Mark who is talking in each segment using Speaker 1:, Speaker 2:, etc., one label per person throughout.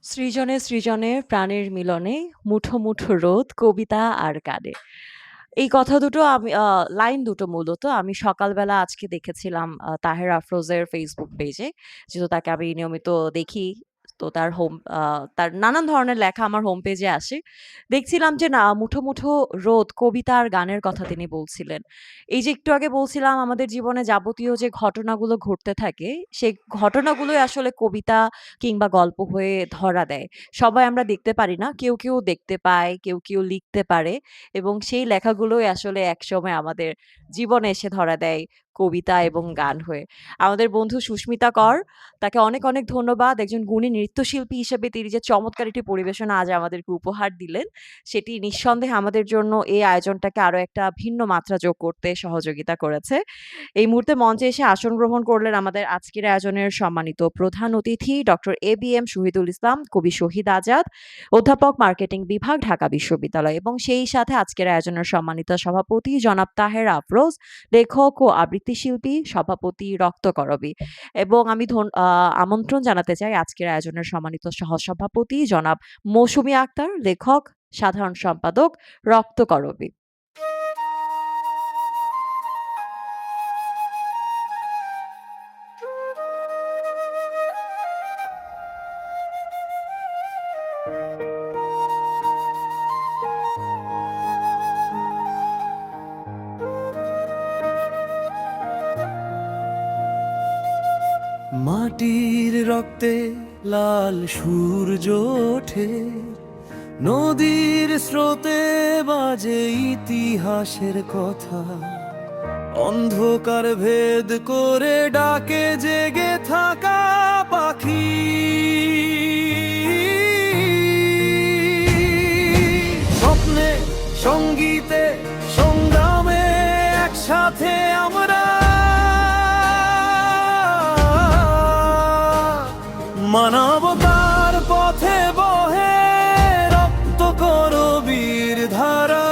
Speaker 1: সৃজনে সৃজনে প্রাণের মিলনে মুঠো মুঠো রোদ কবিতা আর গানে। এই কথা দুটো আমি লাইন দুটো মূলত আমি সকালবেলা আজকে দেখেছিলাম তাহের আফরোজের ফেসবুক পেজে। যেহেতু তাকে আমি নিয়মিত দেখি। তো তার নানান ধরনের লেখা আমার হোম পেজে আসে। দেখছিলাম যে না মুঠো মুঠো রোদ কবিতা আর গানের কথা তিনি বলছিলেন। এই যে একটু আগে বলছিলাম আমাদের জীবনে যাবতীয় যে ঘটনাগুলো ঘটতে থাকে, সেই ঘটনাগুলোই আসলে কবিতা কিংবা গল্প হয়ে ধরা দেয়। সবাই আমরা দেখতে পারি না। কেউ দেখতে পায়, কেউ লিখতে পারে এবং সেই লেখাগুলোই আসলে একসময় আমাদের জীবনে এসে ধরা দেয় কবিতা এবং গান হয়ে। আমাদের বন্ধু সুস্মিতা কর, তাকে অনেক ধন্যবাদ। একজন গুণী নৃত্যশিল্পী হিসেবে তিনি যে চমৎকার একটি পরিবেশনা আজ আমাদেরকে উপহার দিলেন, সেটি নিঃসন্দেহে আমাদের জন্য এই আয়োজনটাকে আরো একটা ভিন্ন মাত্রা যোগ করতে সহযোগিতা করেছে। এই মুহূর্তে মঞ্চে এসে আসন গ্রহণ করলেন আমাদের আজকের আয়োজনের সম্মানিত প্রধান অতিথি ডক্টর এবিএম শহীদুল ইসলাম, কবি শহীদ আজাদ, অধ্যাপক মার্কেটিং বিভাগ, ঢাকা বিশ্ববিদ্যালয় এবং সেই সাথে আজকের আয়োজনের সম্মানিত সভাপতি জনাব তাহের আফরোজ, লেখক ও আবৃত্তি শিল্পী, সভাপতি রক্তকরবী এবং আমি আমন্ত্রণ জানাতে চাই আজকের আয়োজনের সম্মানিত সহসভাপতি জনাব মৌসুমী আক্তার, লেখক, সাধারণ সম্পাদক, রক্তকরবী।
Speaker 2: মাটির রক্তে লাল সূর্য ওঠে, নদীর স্রোতে বাজে ইতিহাসের কথা, অন্ধকার ভেদ করে ডাকে জেগে থাকা পাখি। স্বপ্নে সঙ্গীতে সংগ্রামে একসাথে আমরা মানবতার পথে বহে রক্ত করবীর ধারা।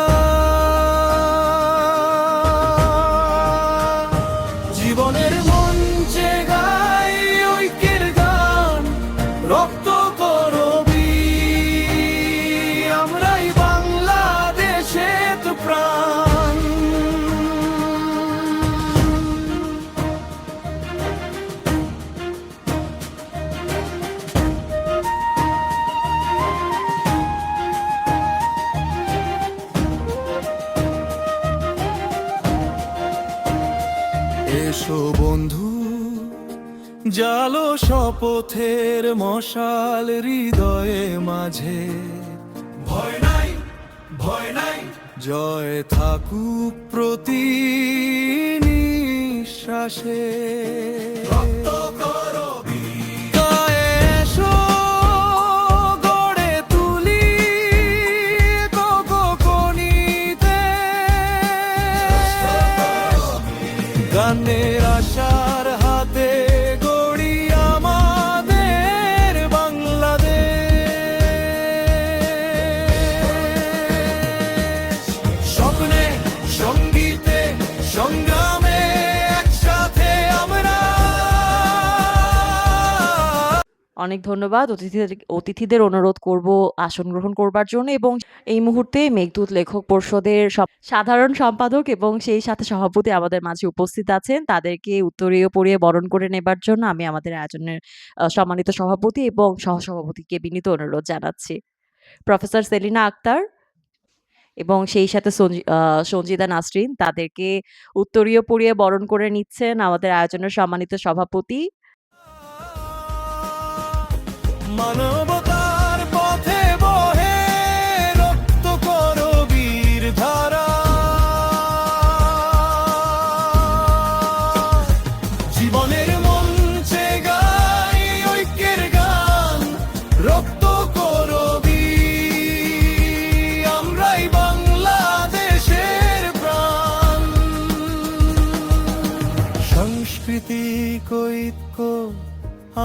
Speaker 2: জীবনের মঞ্চে গাই ঐক্যের গান, রক্ত করবী আমরাই বাংলাদেশের প্রাণ। এসো বন্ধু, জালো শপথের মশাল হৃদয়ে মাঝে। ভয় নাই, ভয় নাই, জয় থাকুক প্রতি নিঃশ্বাসে। এসো গড়ে তুলি কনিতে গানের আশার হাতে গড়ি আমাদের বাংলাদেশ। স্বপ্নে সঙ্গীতে সংগ্রামে একসাথে আমরা।
Speaker 1: অনেক ধন্যবাদ অতিথিদের অনুরোধ করব আসন গ্রহণ করবার জন্য এবং এই মুহূর্তে মেঘদূত লেখক পরিষদের সাধারণ সম্পাদক এবং সেই সাথে সভাপতি আমাদের মাঝে উপস্থিত আছেন। তাদেরকে উত্তরীয় পরিয়ে বরণ করে নেবার জন্য আমি আমাদের আয়োজনের সম্মানিত সভাপতি এবং সহসভাপতিকে বিনীত অনুরোধ জানাচ্ছি। প্রফেসর সেলিনা আক্তার এবং সেই সাথে সঞ্জিদা নাসরিন, তাদেরকে উত্তরীয় পরিয়ে বরণ করে নিচ্ছেন আমাদের আয়োজনের সম্মানিত সভাপতি।
Speaker 2: মানবতার পথে বহে রক্ত করবীর ধারা। জীবনের মঞ্চে গাই ঐক্যের গান, রক্ত করবী আমরাই বাংলাদেশের প্রাণ। সাংস্কৃতিক ঐক্য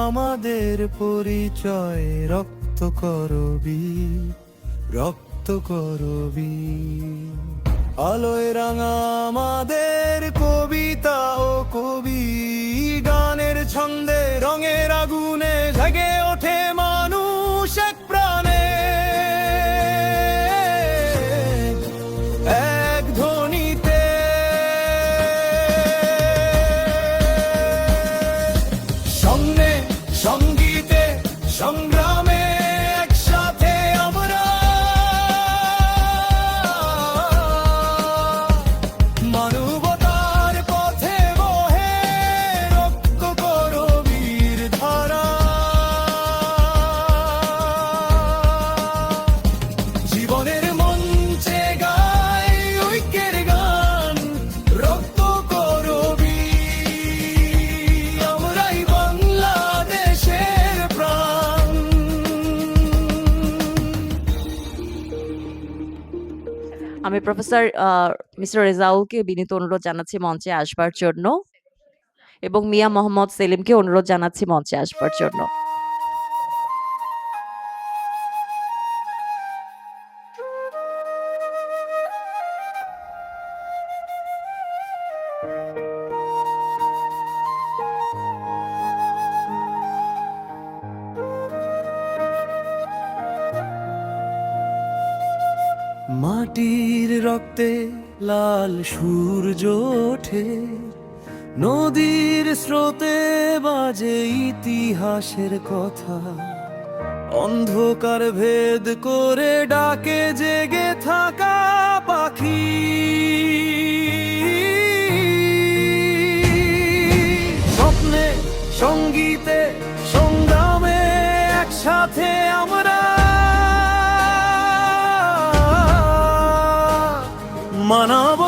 Speaker 2: আমাদের পরিচয়, রক্ত করবী, রক্ত করবী। আলোয় রাঙা আমাদের কবিতা ও কবি, গানের ছন্দে রঙের আগুনে জেগে ওঠে মানুষ সংগ্রামে একসাথে আমরা মানবতার পথে বহে রক্ত করবীর ধারা। জীবনের মঞ্চে গাই ঐক্যের গান, রক্ত করবি আমরাই বাংলাদেশের প্রাণ।
Speaker 1: আমি প্রফেসর মিস্টার রেজাউলকে বিনীত অনুরোধ জানাচ্ছি মঞ্চে আসবার জন্য এবং মিয়া মোহাম্মদ সেলিমকে অনুরোধ জানাচ্ছি মঞ্চে আসবার জন্য।
Speaker 2: মাটির রক্তে লাল সূর্য ওঠে, নদীর স্রোতে বাজে ইতিহাসের কথা। অন্ধকার ভেদ করে ডাকে জেগে থাকা পাখি। স্বপ্নে সঙ্গীতে সংগ্রামে একসাথে আমরা মানব